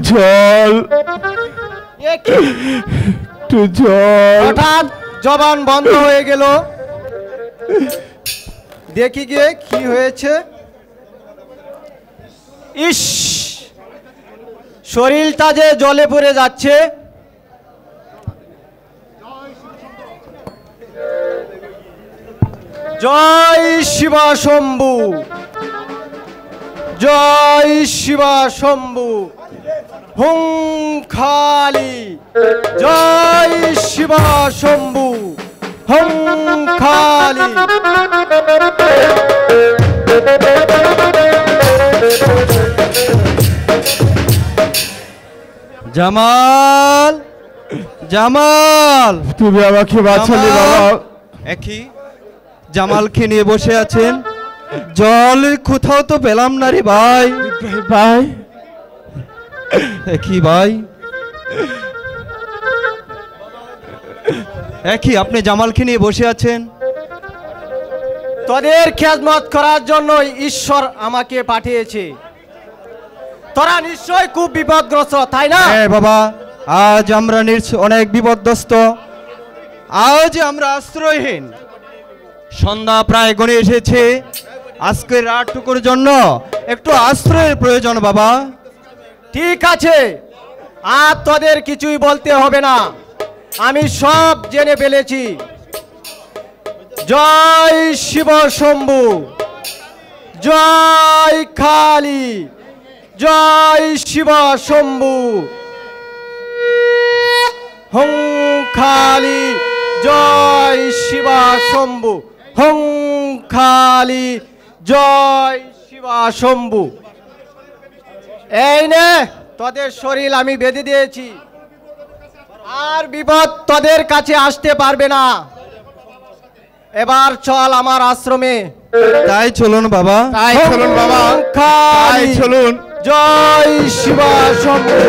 জল, একটু জল। হঠাৎ জবান বন্ধ হয়ে গেল। দেখি গিয়ে কি হয়েছে। ইস, শরীরটা যে জলে পড়ে যাচ্ছে। জয় শিবা শম্ভু, জয় শিবা শম্ভু, হুং খালি। জয় শিবা শম্ভু, হুং খালি। জামাল, জামাল, তুমি আমাকে বাঁচালে বাবা। একই জামালকে নিয়ে বসে আছেন, জল কোথাও তো পেলাম না রে ভাই। ভাই, একই ভাই, একই আপনি জামালকে নিয়ে বসে আছেন। তোদের খেদমত করার জন্য ঈশ্বর আমাকে পাঠিয়েছে। তোরা নিশ্চয় খুব বিপদগ্রস্ত, তাই না? হ্যাঁ বাবা, আজ আমরা অনেক বিপদগ্রস্ত। আজ আমরা আশ্রয়হীন। সন্ধ্যা প্রায় গড়ে এসেছে। আজকের রাতটুকুর জন্য একটু আশ্রয়ের প্রয়োজন বাবা। ঠিক আছে, আর তোদের কিছুই বলতে হবে না, আমি সব জেনে ফেলেছি। জয় শিব শম্ভু, জয় খালি, জয় শিব শম্ভু, হুং খালি। জয় শিব শম্ভু, হুং খালি। জয় শিব শম্ভু। এই নে, তোদের শরীর আমি বেঁধে দিয়েছি, আর বিপদ তোদের কাছে আসতে পারবে না। এবার চল আমার আশ্রমে। তাই চলুন বাবা, তাই চলুন বাবা, তাই চলুন। জয় শিব শম্ভু,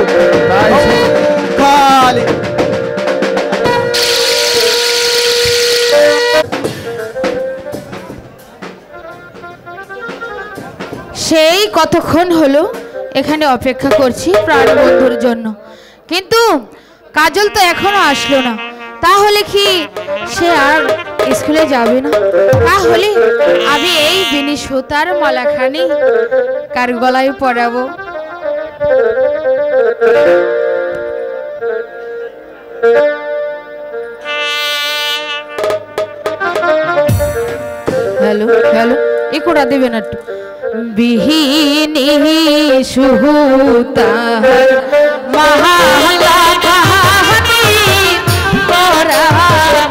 খালি। সেই কতক্ষণ হলো এখানে অপেক্ষা করছি প্রাণবন্ধুর জন্য, কিন্তু কাজল তো এখনো আসলো না। তাহলে কি সে আর স্কুলে যাবে না? তাহলে আমি এই বিনি সুতার মালাখানি কার গলায় পরাবো। হ্যালো হ্যালো, এ কোটা দেবেন একটু। বিহিনী সুতা মহালা কাহানি পরাবো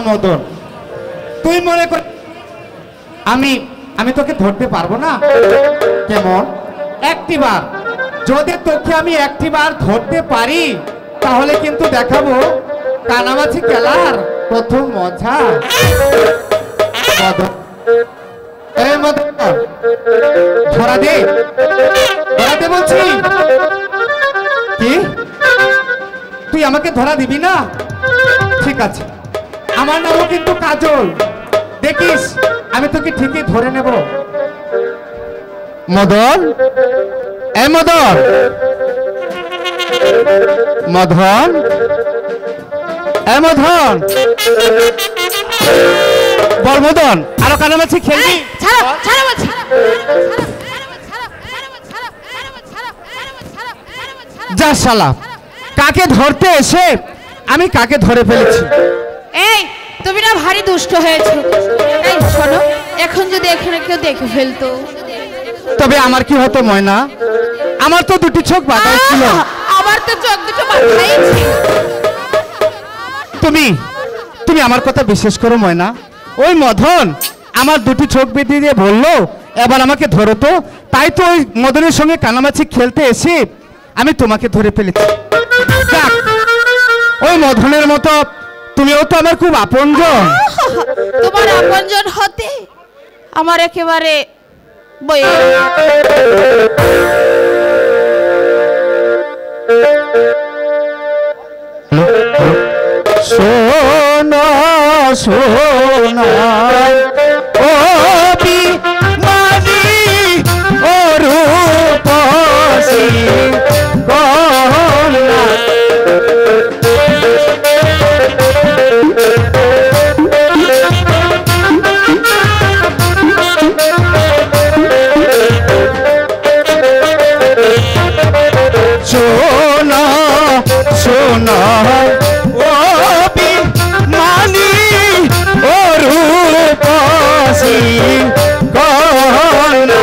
মদন, তুই মনে কর আমি আমি তোকে ধরতে পারবো না? কেমন একটিবার, যদি তোকে আমি একটিবার ধরতে পারি তাহলে কিন্তু দেখাবো কানামাছি খেলার প্রথম মজা। মদন, এই মদন, ধরা দে, ধরা দে বলছি। কি তুই আমাকে ধরা দিবি না? ঠিক আছে, আমার নামও কিন্তু কাজল, দেখিস আমি তোকে ঠিকই ধরে নেব। মদন, এই মদন, মদন, এই মদন, বল মদন, আরো কানামাছি খেলবি? ছাড়ো ছাড়ো বলছি। যা শালা, কাকে ধরতে এসে আমি কাকে ধরে ফেলেছি। এই তুমি না ভারী দুষ্ট হয়েছো। এই শোনো, এখন যদি এখানে কেউ দেখে ফেলতো? তবে আমার কি হতো ময়না? আমার তো দুটি চোখ বাঁধাই ছিল। আমার তো চোখ দুটো বাঁধাই ছিল। তুমি আমার কথা বিশ্বাস করো ময়না? ওই মদন আমার দুটি চোখ বেঁধে দিয়ে বললো এবার আমাকে ধরো তো, তাই তো ওই মদনের সঙ্গে কানামাছি খেলতে এসে আমি তোমাকে ধরে ফেলেছি। যাক, ওই মদনের মতো তুমিও তো আমার খুব আপনজন। তোমার আপনজন হতে আমার একেবারে বয়ে। সোনা সোনা ও বিমানি ও রূপসী কন্যা, সোনা সোনা ও বিমানি ও রূপসী কন্যা,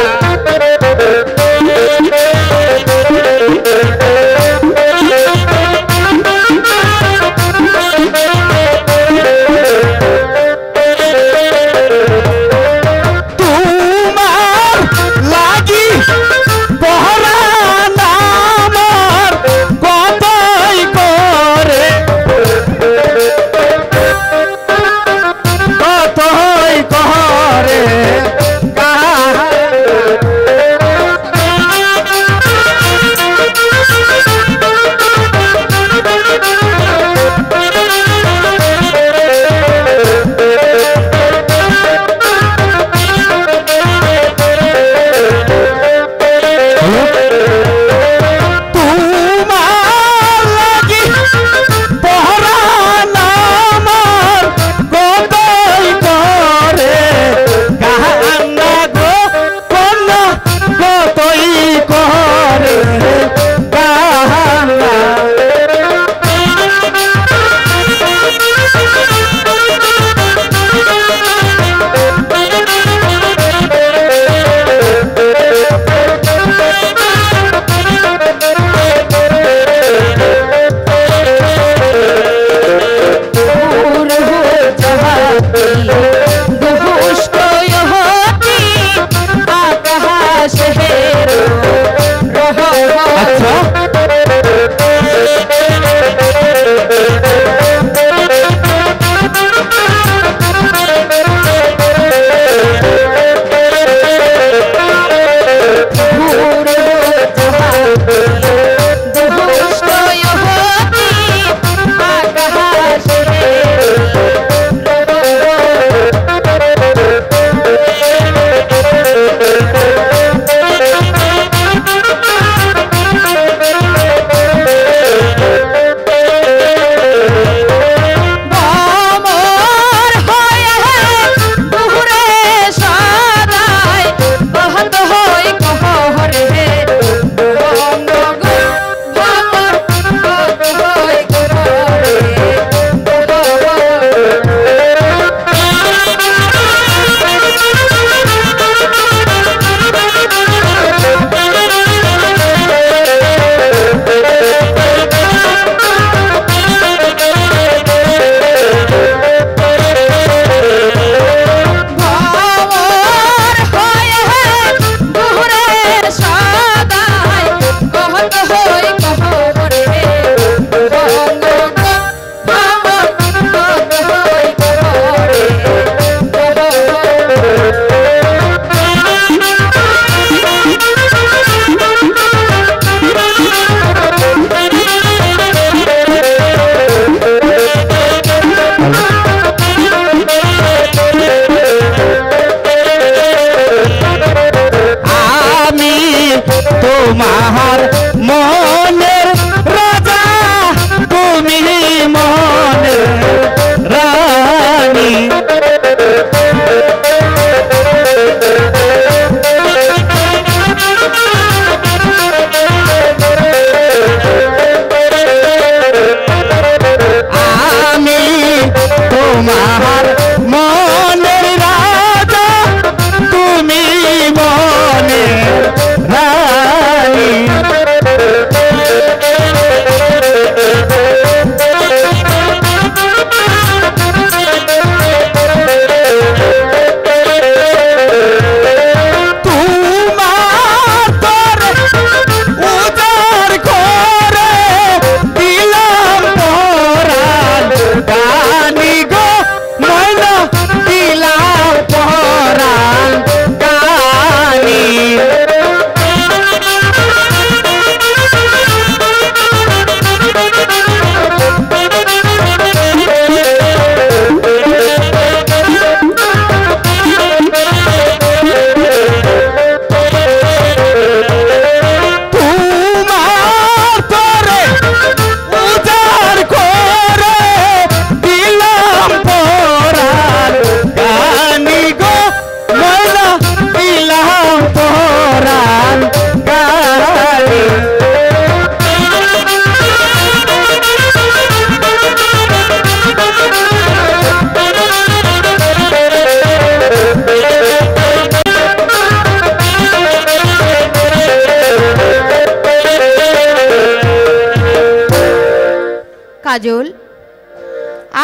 কাজল,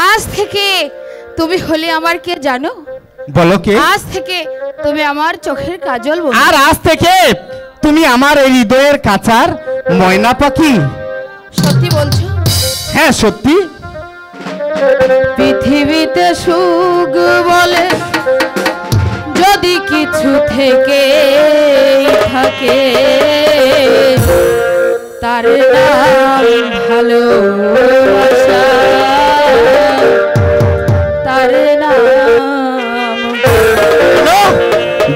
আজ থেকে তুমি হলে আমার কে জানো? বলো কে? আজ থেকে তুমি আমার চোখের কাজল। আর আজ থেকে তুমি আমার এই হৃদয়ের কাছার ময়না পাখি। সত্যি বলছো? হ্যাঁ সত্যি। পৃথিবীতে সুখ বলে যদি কিছু থেকে থাকে, তার নাম ভালোবাসা, তার নাম।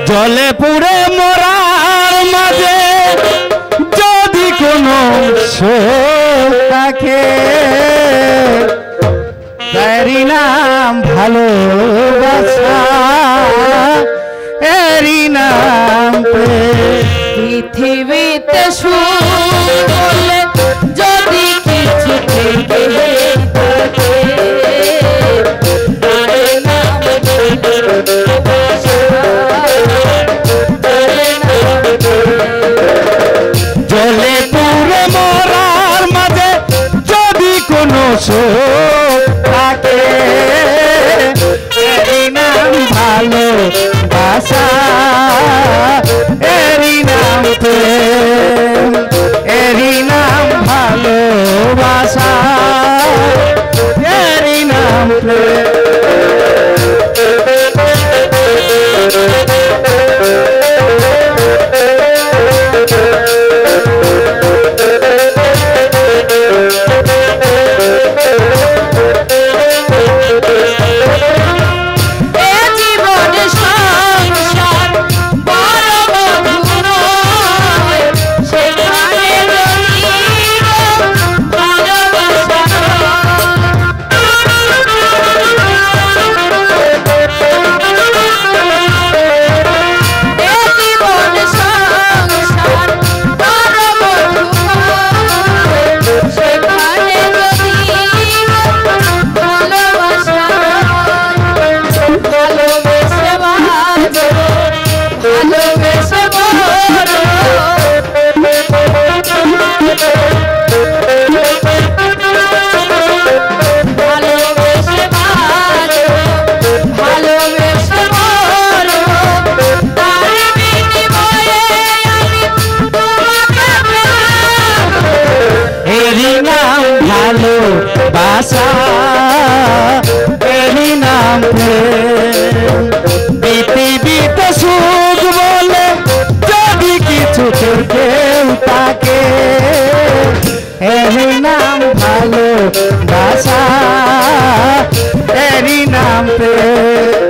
জলে পুড়ে মরার মাঝে যদি কোনো সুখ থাকে, তারই নাম ভালোবাসা, এরই নাম প্রেম। পৃথিবীতে সুখ বলে যদি কিছু থেকে থাকে, তার নাম ভালোবাসা, তার নাম জলে পুড়ে মরার মাঝে যদি কোনো সুখ থাকে, এরই নাম ভালোবাসা, এরই নাম প্রেম, এরই নাম ভালোবাসা, এরই নাম প্রেম। ভালোবাসা, এরই নাম প্রেম। পৃথিবীতে সুখ বলে যদি কিছু কেউ থাকে, এরই নাম ভালোবাসা, এরই নাম প্রেম।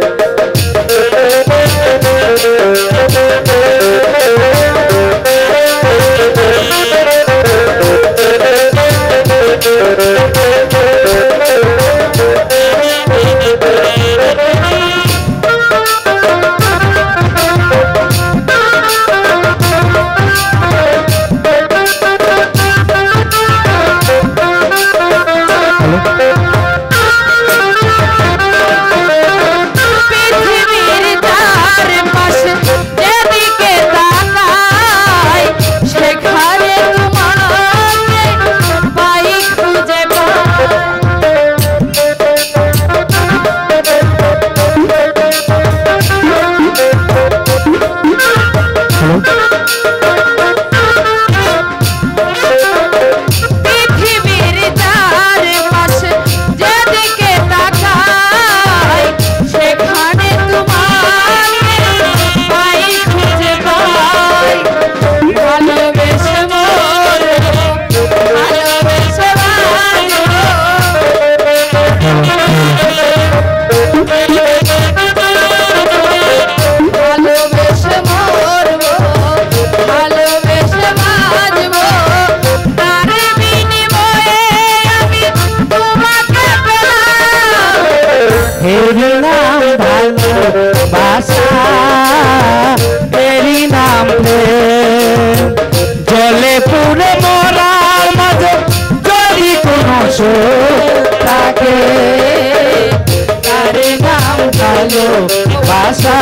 ভালোবাসা,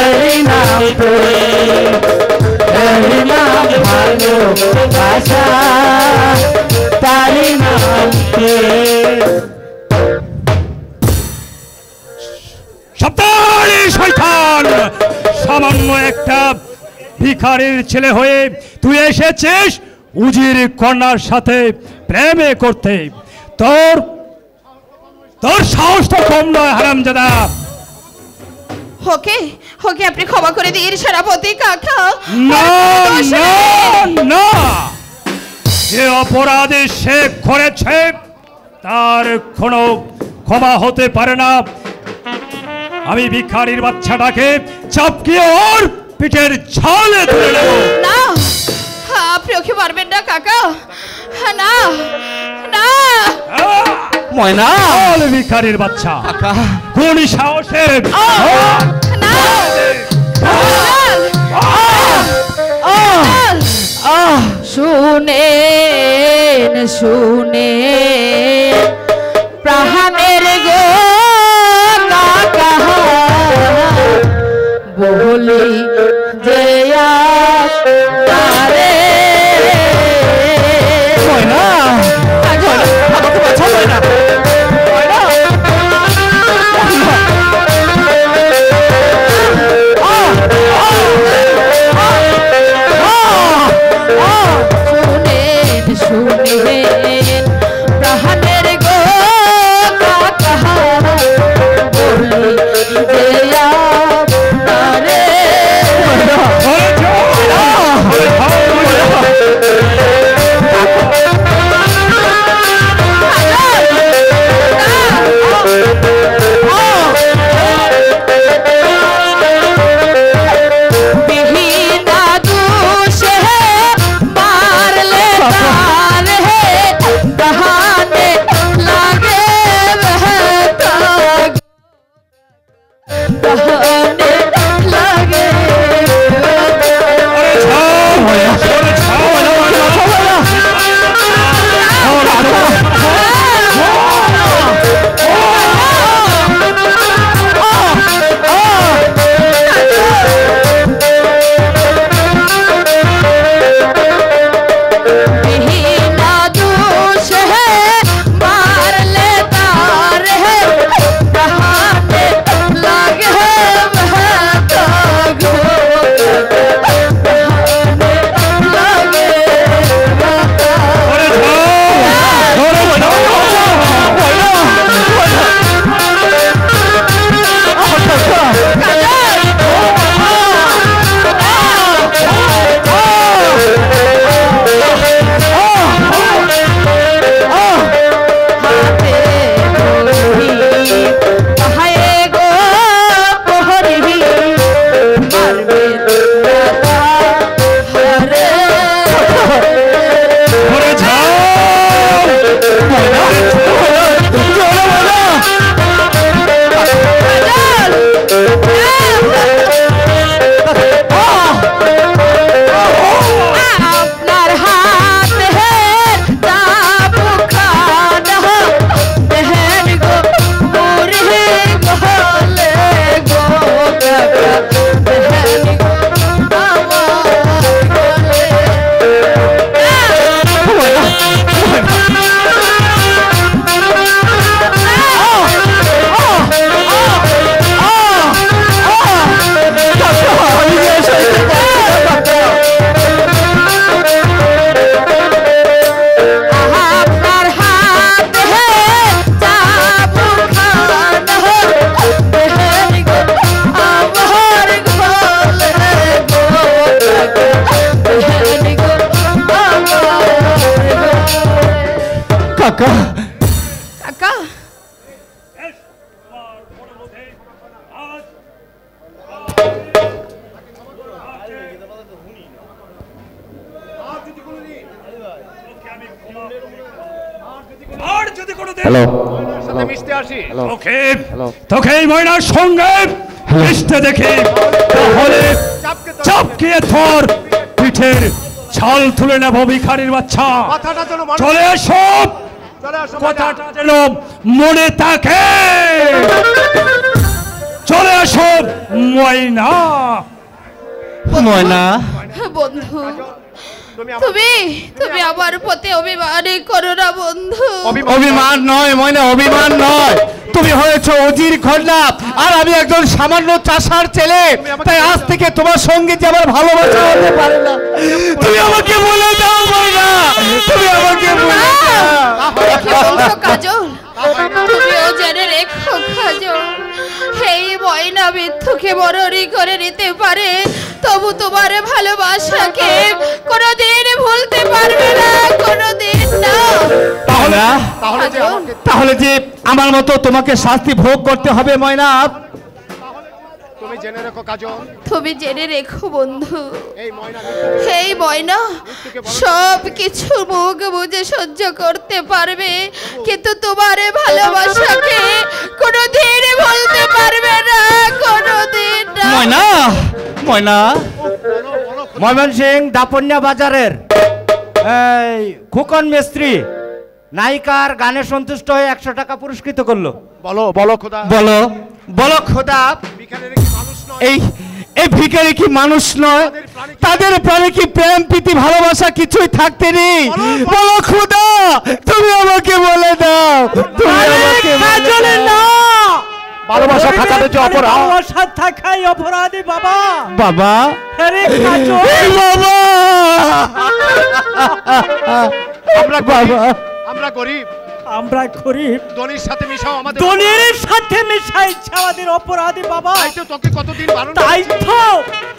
এই নাম প্রেম, এই নাম ভালোবাসা, তারই নাম সাবধানে শয়তান! সামান্য একটা ভিখারির ছেলে হয়ে তুই এসেছিস উজির কন্যার সাথে প্রেমে করতে। তোর তোর সাহস তো কম নয় হারামজাদা। ওকে ওকে আপনি ক্ষমা করে দিন সেনাপতি কাকা। না না না, যে অপরাধে সে করেছে তার কোনো ক্ষমা হতে পারে না। আমি ভিখারির বাচ্চাটাকে চাপকিয়ে ওর পিঠের ছালে তুলে নেব। না, আপনি ওকে মারবেন না কাকা। না না ময়না বল ভিখারির বাচ্চা, কোন সাহসে? না শুনেন শুনেন প্রাণের গো কাকা বলি যে তারে ময়না আমাকে বাঁচাও ময়না। শুনেন শুনেন প্রাণের গো কাকা বলি যে তারে বিহীনা দুষে মারলে তার হে কহানে লাগে কহানে লাগে बिहीना दूष है मारले तार है कहाने लगे वह तो कहाने আপনার হাত হে দাবু খানা দেহেন গো মুরহে গলে গো কাকা দেহেন গো আমার গলে আপনার হাত হে চাবু খানা দেহেন গো আমার গলে গো দেহেন গো আমার কাকা কাকা আর যদি কোনোদিন ওকে তোকে এই ময়নার সঙ্গে মিশতে দেখি তাহলে চাপকিয়ে তোর পিঠের ছাল তুলে নেব ভিখারির বাচ্চা। চলে এসো, কথাটা যেন মনে থাকে। চলে এসো ময়না। ময়না বন্ধু তুমি তুমি আমার প্রতি অভিমান করো না বন্ধু। অভিমান নয় ময়না, অভিমান নয়। তুমি হয়েছো অজির কন্যা আর আমি একজন সামান্য চাষার ছেলে, তাই আজ থেকে তোমার সঙ্গে যে আমার ভালোবাসা হতে পারে না। তুমি আমাকে বলে দাও ময়না, তুমি আমাকে বলে দাও। কি বলছো কাজল? তুমিও জেনে রেখো কাজল, এই ময়না মৃত্যুকে বরণী করে নিতে পারে, তবু তোমার ভালোবাসাকে কোনোদিন ভুলতে পারবে না, কোনোদিন না। তাহলে যে আমার মতো তোমাকে শাস্তি ভোগ করতে হবে ময়না। তুমি জেনে রেখো কাজল, তুমি জেনে রেখো বন্ধু, এই ময়না সব কিছু মুখ বুঝে সহ্য করতে পারবে, কিন্তু তোমার ভালোবাসাকে কোনোদিন ভুলতে পারবে না, কোনোদিন না। ময়না, ময়না, ময়মনসিং দাপন্যা বাজারের এই খোকন মিস্ত্রি নায়িকার গানে সন্তুষ্ট হয়ে 100 টাকা পুরস্কৃত করলো। বলো বলো খোদা, বলো বলো খোদা, এই এই ভিখারি কি মানুষ নয়? তাদের প্রাণে কি প্রেম প্রীতি ভালোবাসা কিছুই থাকতে নেই? বলো খোদা, তুমি আমাকে বলে দাও, তুমি আমাকে বলে দাও। ভালোবাসা থাকাতে যে অপরাধ, ভালোবাসা থাকাই অপরাধী বাবা। বাবা, আরে কাজল, এই বাবা, আমরা বাবা, আমরা গরিব, আমরা গরিব, ধনীর সাথে মিশাও আমাদের, ধনীর সাথে মিশাইছে আমাদের অপরাধী বাবা। তাই তো তোকে কতদিন বারণ তাই করেছি, তো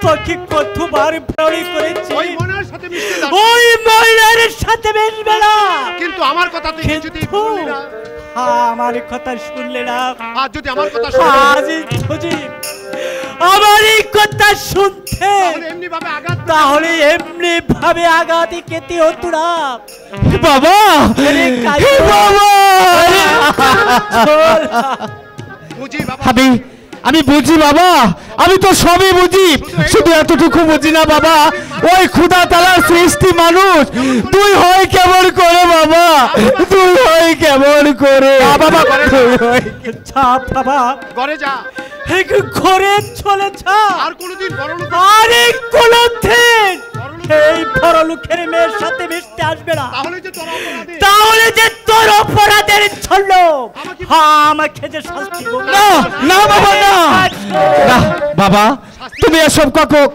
তোকে কতবার বারণ করেছি ওই মনের সাথে মিশতে দাও, ওই মহিলার সাথে মিশবে না। কিন্তু আমার কথা তুই কিছুতেই কিন্তু শুনলি না। আমার কথা শুনলে না, আর যদি আমার কথা শুনলি আজ যদি আমার এই কথা শুনতে, তাহলে এমনি ভাবে আঘাত, তাহলে এমনি ভাবে আঘাতে কেটে হতো না বাবা, আরে কাজল, হে বাবা। চল। বুঝি বাবা, আমি বুঝি বাবা, আমি তো সবই বুঝি, শুধু এতটুকু বুঝি না বাবা, ওই খোদা তালার সৃষ্টি মানুষ তুই হয় কেমন করে বাবা, তুই হয় কেমন করে বাবা, যা বাবা, ঘরে যা, ঘরে চলে যা, আর কোনোদিন বড় লোক, আরে কোনদিন এই বড় লোকের মেয়ের সাথে মিশতে আসবে না। তাহলে যে তোর অপরাধী, তাহলে যে তোর অপরাধের ছল আমাকে যে শাস্তি ভোগ- না না বাবা, না না বাবা, তুমি এসব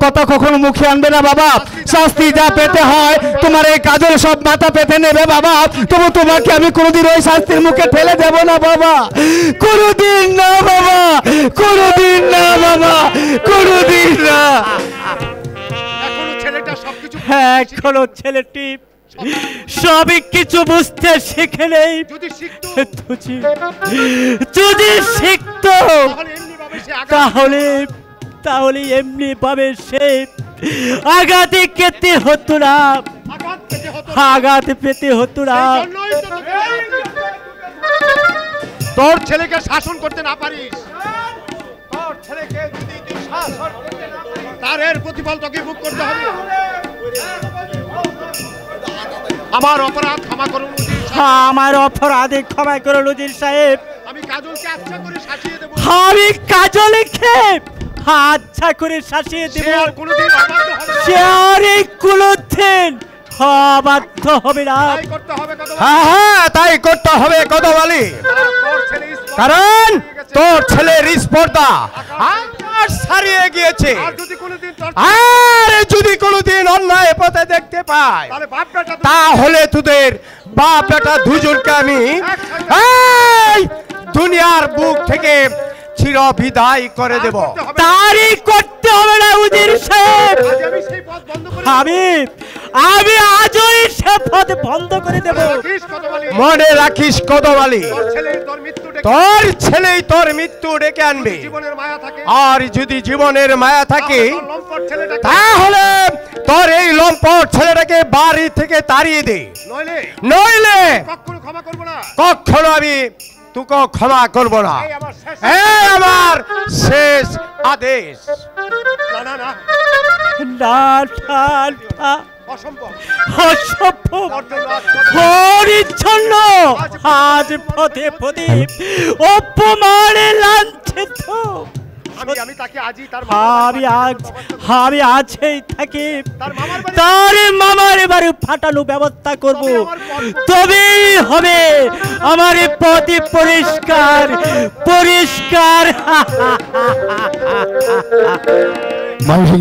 কথা কখনো মুখে আনবে না বাবা। শাস্তি যা পেতে হয় তোমার এই কাজের সব মাথা পেতে নেবে বাবা, তবু তোমাকে আমি কোনোদিন ওই শাস্তির মুখে ঠেলে দেব না বাবা, কোনোদিন না বাবা, কোনোদিন না বাবা, কোনোদিন না। এখনো ছেলেটা সবকিছু এখনো ছেলেটি সবই কিছু বুঝতে শিখে নেই। যদি শিখতো, যদি শিখতো তাহলে এমনি ভাবে সে আঘাত, তাহলে তাহলে এমনি ভাবে সে আঘাতে কেটে হতো না, আঘাত পেতে হতো, আঘাত পেতে হতো না। এই জন্যই তো তোকে তোর ছেলেকে শাসন করতে না পারিস, তোর ছেলেকে যদি তুই শাসন করতে না পারিস, তার এর প্রতিফল তোকে ভোগ করতে হবে। আমার অপরাধ ক্ষমা করুন উজির সাহেব, আমার অপরাধে ক্ষমা করুন উজির সাহেব। আমি কাজলকে আচ্ছা করে শাসিয়ে দেব, আমি কাজলকে আচ্ছা করে শাসিয়ে সে দেব, আর কোনোদিন অবাধ্য হবে না, সে আর এই কোনোদিন অবাধ্য হবে না। তাই করতে হবে কথা, হ্যাঁ হ্যাঁ, তাই করতে হবে কদওয়ালি, তোর ছেলে স্পষ্ট কারণ হয়ে গেছে। তোর ছেলের স্পর্ধা আর ছাড়িয়ে গিয়েছে, আর যদি কোনোদিন তোর আর যদি কোনোদিন অন্যায় পথে দেখতে পাই, তাহলে বাপ বেটা তাহলে তোদের বাপ বেটা দুজনকে আমি এই দুনিয়ার বুক থেকে চির বিদায় করে দেব। তারই করতে হবে না উজির সাহেব। আজ আমি সেই পথ বন্ধ করে আমি আমি আজই সে পথ বন্ধ করে দেব। রাখিস কতবালি, মনে রাখিস কদওয়ালি, তোর ছেলে তোর মৃত্যু ডেকে তোর ছেলেই তোর মৃত্যু ডেকে আনবে, জীবনের মায়া থাকে, আর যদি জীবনের মায়া থাকে তোর লম্পট ছেলেটাকে তাহলে তোর এই লম্পট ছেলেটাকে বাড়ি থেকে তাড়িয়ে দে, নইলে নইলে কখনো ক্ষমা করব না। কখনো আমি তোকে ক্ষমা করব না। এই আমার শেষ, এই আমার শেষ আদেশ। না না না, না না না, অসম্ভব, অসম্ভব, তোর জন্য আজ কত- পরিচ্ছন্ন আজ পথে পথে অপমানে লাঞ্ছিত আমি তাকে আজই তার আমি আজই থাকি তার মামার বাড়ি ফাটানো ব্যবস্থা করব, তবেই হবে আমার পথ পরিষ্কার।